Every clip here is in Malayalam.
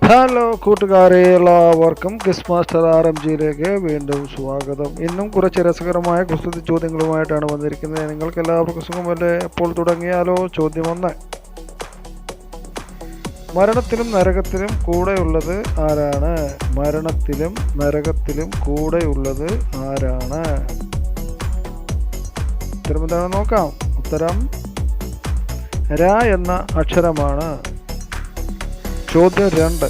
ഹലോ കൂട്ടുകാരെ, എല്ലാവർക്കും ക്വിസ് മാസ്റ്റർ RMGയിലേക്ക് വീണ്ടും സ്വാഗതം. ഇന്നും കുറച്ച് രസകരമായ കുസൃതി ചോദ്യങ്ങളുമായിട്ടാണ് വന്നിരിക്കുന്നത്. നിങ്ങൾക്ക് എല്ലാവർക്കും സുഖമല്ലേ? അപ്പോൾ തുടങ്ങിയാലോ? ചോദ്യം 1. മരണത്തിലും നരകത്തിലും കൂടെയുള്ളത് ആരാണ്? മരണത്തിലും നരകത്തിലും കൂടെയുള്ളത് ആരാണ്? ഉത്തരം എന്താണ് നോക്കാം. ഉത്തരം ര എന്ന അക്ഷരമാണ്. ചോദ്യം 2.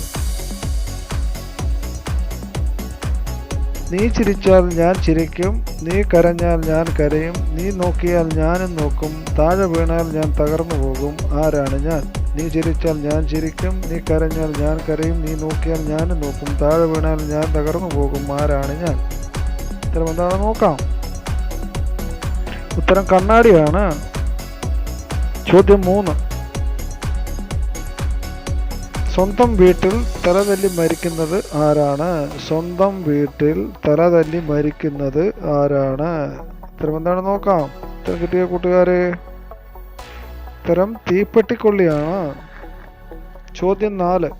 നീ ചിരിച്ചാൽ ഞാൻ ചിരിക്കും, നീ കരഞ്ഞാൽ ഞാൻ കരയും, നീ നോക്കിയാൽ ഞാനും നോക്കും, താഴെ വീണാൽ ഞാൻ തകർന്നു പോകും, ആരാണ് ഞാൻ? നീ ചിരിച്ചാൽ ഞാൻ ചിരിക്കും, നീ കരഞ്ഞാൽ ഞാൻ കരയും, നീ നോക്കിയാൽ ഞാനും നോക്കും, താഴെ വീണാൽ ഞാൻ തകർന്നു പോകും, ആരാണ് ഞാൻ? ഉത്തരം എന്താണെന്ന് നോക്കാം. ഉത്തരം കണ്ണാടിയാണ്. ചോദ്യം 3. സ്വന്തം വീട്ടിൽ തലതല്ലി മരിക്കുന്നത് ആരാണ്? സ്വന്തം വീട്ടിൽ തലതല്ലി മരിക്കുന്നത് ആരാണ്? ഉത്തരം എന്താണ് നോക്കാം. ഉത്തരം കിട്ടിയ കൂട്ടുകാരെ? ഉത്തരം തീപ്പെട്ടിക്കൊള്ളിയാണ്. ചോദ്യം 4.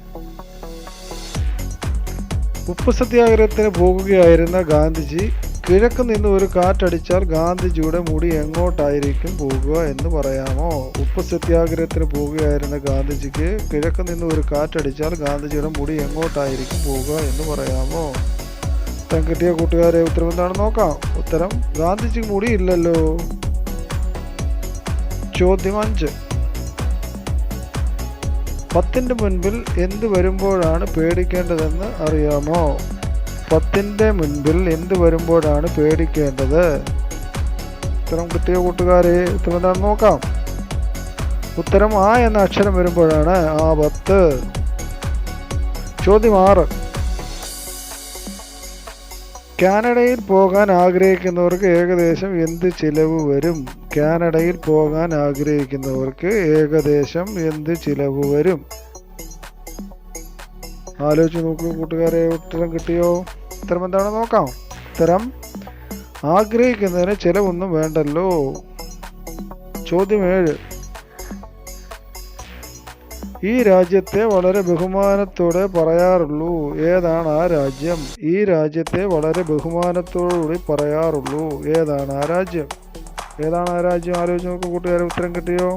ഉപ്പ് സത്യാഗ്രഹത്തിന് പോകുകയായിരുന്ന ഗാന്ധിജി കിഴക്ക് നിന്ന് ഒരു കാറ്റടിച്ചാൽ ഗാന്ധിജിയുടെ മുടി എങ്ങോട്ടായിരിക്കും പോകുക എന്ന് പറയാമോ? ഉപ്പ് സത്യാഗ്രഹത്തിന് പോവുകയായിരുന്ന ഗാന്ധിജിക്ക് കിഴക്ക് നിന്ന് ഒരു കാറ്റടിച്ചാൽ ഗാന്ധിജിയുടെ മുടി എങ്ങോട്ടായിരിക്കും പോകുക എന്ന് പറയാമോ? ഉത്തരം കിട്ടിയ കൂട്ടുകാരെ? ഉത്തരം എന്താണെന്ന് നോക്കാം. ഉത്തരം ഗാന്ധിജിക്ക് മുടി ഇല്ലല്ലോ. ചോദ്യം 5. 10ന്റെ മുൻപിൽ എന്ത് വരുമ്പോഴാണ് പേടിക്കേണ്ടതെന്ന് അറിയാമോ? 10ന്റെ മുൻപിൽ എന്ത് വരുമ്പോഴാണ് പേടിക്കേണ്ടത്? ഉത്തരം കിട്ടിയ കൂട്ടുകാരെ? ഉത്തരം എന്താണെന്ന് നോക്കാം. ഉത്തരം ആ എന്ന അക്ഷരം വരുമ്പോഴാണ് ആപത്ത്. ചോദ്യം 6. കാനഡയിൽ പോകാൻ ആഗ്രഹിക്കുന്നവർക്ക് ഏകദേശം എന്ത് ചിലവ് വരും? കാനഡയിൽ പോകാൻ ആഗ്രഹിക്കുന്നവർക്ക് ഏകദേശം എന്ത് ചിലവ് വരും? ആലോചിച്ച് നോക്കൂ കൂട്ടുകാരെ. ഉത്തരം കിട്ടിയോ? ഉത്തരം എന്താണെന്ന് നോക്കാം. ഉത്തരം ആഗ്രഹിക്കുന്നതിന് ചിലവൊന്നും വേണ്ടല്ലോ. ചോദ്യം 7. ഈ രാജ്യത്തെ വളരെ ബഹുമാനത്തോടെ പറയാറുള്ളൂ, ഏതാണ് ആ രാജ്യം? ഈ രാജ്യത്തെ വളരെ ബഹുമാനത്തോടുകൂടി പറയാറുള്ളൂ, ഏതാണ് ആ രാജ്യം? ഏതാണ് ആ രാജ്യം? ആലോചിച്ച് നോക്കൂ കൂട്ടുകാരെ. ഉത്തരം കിട്ടിയോ?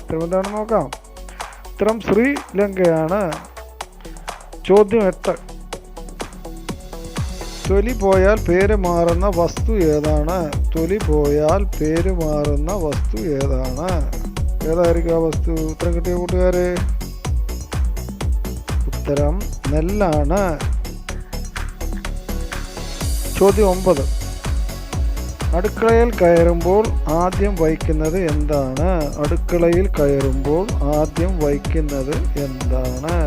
ഉത്തരം എന്താണെന്ന് നോക്കാം. ഉത്തരം ശ്രീലങ്കയാണ്. ചോദ്യം 8. തൊലി പോയാൽ പേര് മാറുന്ന വസ്തു ഏതാണ്? തൊലി പോയാൽ പേര് മാറുന്ന വസ്തു ഏതാണ്? ഏതായിരിക്കും ആ വസ്തു? ഉത്തരം കിട്ടിയ കൂട്ടുകാരെ? ഉത്തരം നെല്ലാണ്. ചോദ്യം 9. അടുക്കളയിൽ കയറുമ്പോൾ ആദ്യം വയ്ക്കുന്നത് എന്താണ്? അടുക്കളയിൽ കയറുമ്പോൾ ആദ്യം വയ്ക്കുന്നത് എന്താണ്?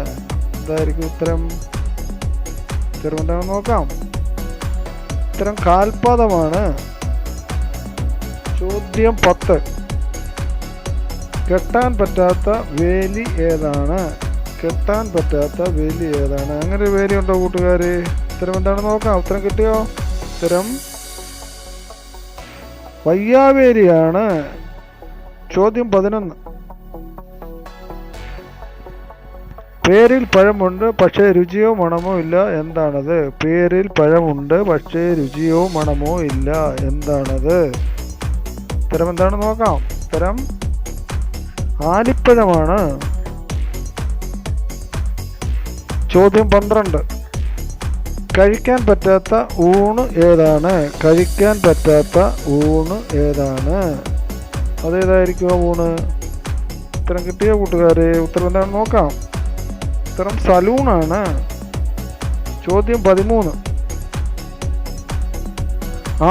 എന്തായിരിക്കും ഉത്തരം? ഉത്തരം എന്താണെന്ന് നോക്കാം. ഉത്തരം കാൽപാദമാണ്. ചോദ്യം 10. കെട്ടാൻ പറ്റാത്ത വേലി ഏതാണ്? കെട്ടാൻ പറ്റാത്ത വേലി ഏതാണ്? അങ്ങനെ ഒരു വേലി ഉണ്ടോ കൂട്ടുകാരെ? ഉത്തരം എന്താണെന്ന് നോക്കാം. ഉത്തരം കിട്ടിയോ? ഉത്തരം വയ്യാവേലിയാണ്. ചോദ്യം 11. പേരിൽ പഴമുണ്ട് പക്ഷേ രുചിയോ മണമോ ഇല്ല, എന്താണത്? പേരിൽ പഴമുണ്ട് പക്ഷേ രുചിയോ മണമോ ഇല്ല, എന്താണത്? ഉത്തരം എന്താണെന്ന് നോക്കാം. ഉത്തരം ആലിപ്പഴമാണ്. ചോദ്യം 12. കഴിക്കാൻ പറ്റാത്ത ഊണ് ഏതാണ്? കഴിക്കാൻ പറ്റാത്ത ഊണ് ഏതാണ്? അതേതായിരിക്കും ആ ഊണ്? ഉത്തരം കിട്ടിയ കൂട്ടുകാരെ? ഉത്തരം എന്താണെന്ന് നോക്കാം. ഉത്തരം സലൂണാണ്. ചോദ്യം 13.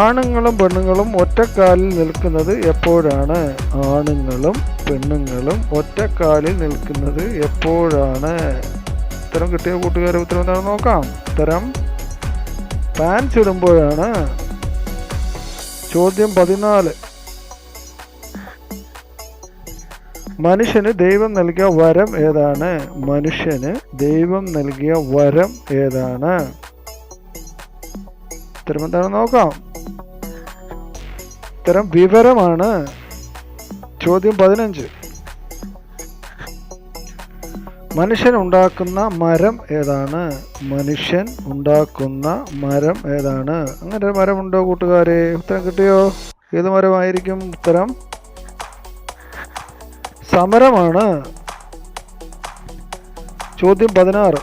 ആണുങ്ങളും പെണ്ണുങ്ങളും ഒറ്റക്കാലിൽ നിൽക്കുന്നത് എപ്പോഴാണ്? ആണുങ്ങളും പെണ്ണുങ്ങളും ഒറ്റക്കാലിൽ നിൽക്കുന്നത് എപ്പോഴാണ്? ഉത്തരം കിട്ടിയ കൂട്ടുകാരെ? ഉത്തരം എന്താണെന്ന് നോക്കാം. ഉത്തരം പാൻസ് ഇടുമ്പോഴാണ്. ചോദ്യം 14. മനുഷ്യന് ദൈവം നൽകിയ വരം ഏതാണ്? മനുഷ്യന് ദൈവം നൽകിയ വരം ഏതാണ്? ഉത്തരം എന്താണെന്ന് നോക്കാം. ഉത്തരം വിവരമാണ്. ചോദ്യം 15. മനുഷ്യൻ ഉണ്ടാക്കുന്ന മരം ഏതാണ്? മനുഷ്യൻ ഉണ്ടാക്കുന്ന മരം ഏതാണ്? അങ്ങനെ ഒരു മരമുണ്ടോ കൂട്ടുകാരെ? ഉത്തരം കിട്ടിയോ? ഏത് മരമായിരിക്കും ഉത്തരം? സമരമാണ്. ചോദ്യം 16.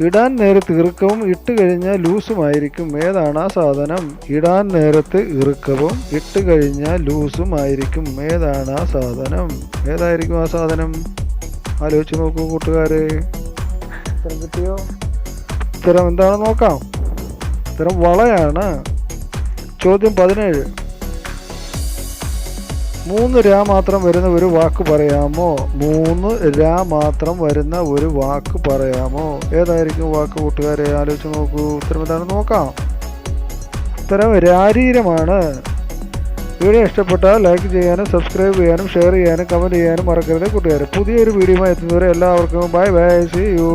ഇടാൻ നേരത്ത് ഇറുക്കവും ഇട്ട് കഴിഞ്ഞാൽ ലൂസുമായിരിക്കും. ഏതാണ് ആ സാധനം? ഇടാൻ നേരത്ത് ഇറുക്കവും ഇട്ട് കഴിഞ്ഞാൽ ലൂസുമായിരിക്കും. ഏതാണ് ആ സാധനം? ഏതായിരിക്കും ആ സാധനം? ആലോചിച്ച് നോക്കൂ കൂട്ടുകാരെ. ഉത്തരം കിട്ടിയോ? ഉത്തരം എന്താണെന്ന് നോക്കാം. ഉത്തരം വളയാണ്. ചോദ്യം 17. 3 രാ മാത്രം വരുന്ന ഒരു വാക്ക് പറയാമോ? 3 രാ മാത്രം വരുന്ന ഒരു വാക്ക് പറയാമോ? ഏതായിരിക്കും വാക്ക് കൂട്ടുകാരെ? ആലോചിച്ച് നോക്കൂ. ഉത്തരം എന്താണെന്ന് നോക്കാം. ഉത്തരം രാരീരമാണ്. വീഡിയോ ഇഷ്ടപ്പെട്ടാൽ ലൈക്ക് ചെയ്യാനും സബ്സ്ക്രൈബ് ചെയ്യാനും ഷെയർ ചെയ്യാനും കമൻറ്റ് ചെയ്യാനും മറക്കരുത് കൂട്ടുകാരെ. പുതിയൊരു വീഡിയോയുമായി എത്തുന്നവരെ എല്ലാവർക്കും ബൈ ബൈ, സീ യു.